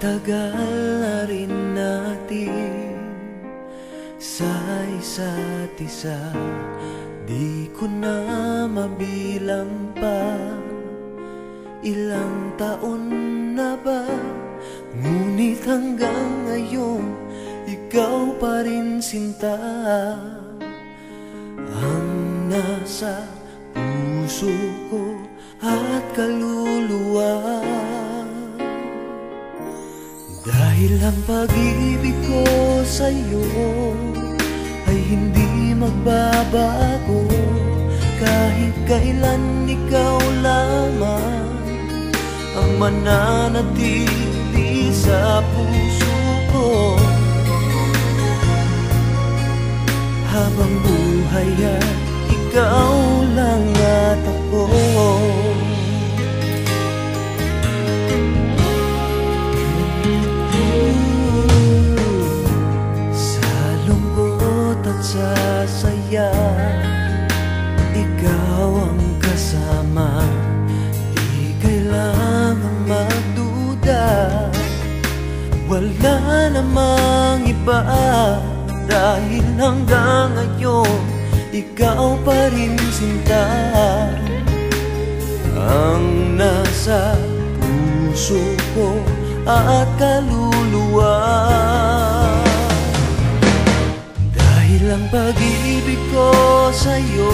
tagal na rin natin sa isa't isa, di ko na mabilang pa. Ilang taon na ba? Ngunit hanggang ngayon, ikaw pa rin sinta ang nasa puso ko at kaluluwa. Dahil ang pag-ibig ko sa'yo ay hindi magbabago, kahit kailan ikaw lamang ang mananatili sa puso ko. Habang buhay ay ikaw lang at ako. Sa lungkot at sa saya, ikaw ang kasama. Di kailangang magduda, wala namang iba. Dahil hanggang ngayon, ikaw pa rin sinta ang nasa puso ko at kaluluwa. Dahil ang pag-ibig ko sa'yo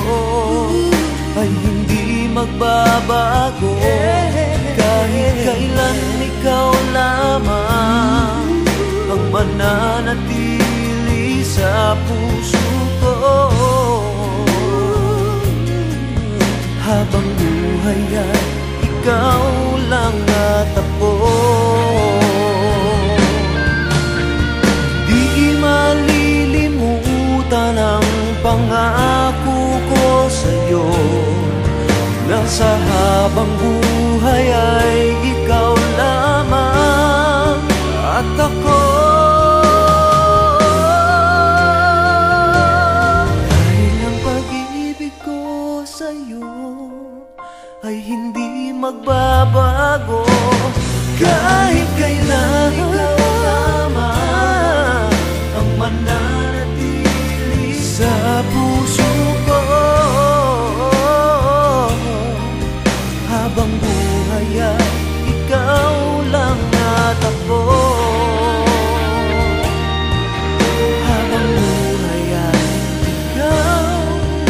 ay hindi magbabago, kahit kailan ikaw lamang ang mananatili sa puso ko. Habang buhay ay ikaw lang at ako. Di malilimutan ang pangako ko sa'yo, na sa habang buhay ay ikaw lamang at ako. Ay hindi magbabago, kahit kailan ikaw lamang ang mananatili sa puso ko. Habang buhay ay ikaw lang at ako. Habang buhay ay ikaw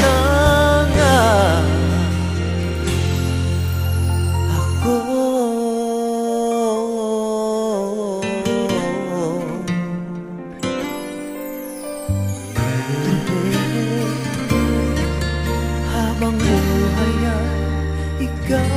lang at habang buhay ay ikaw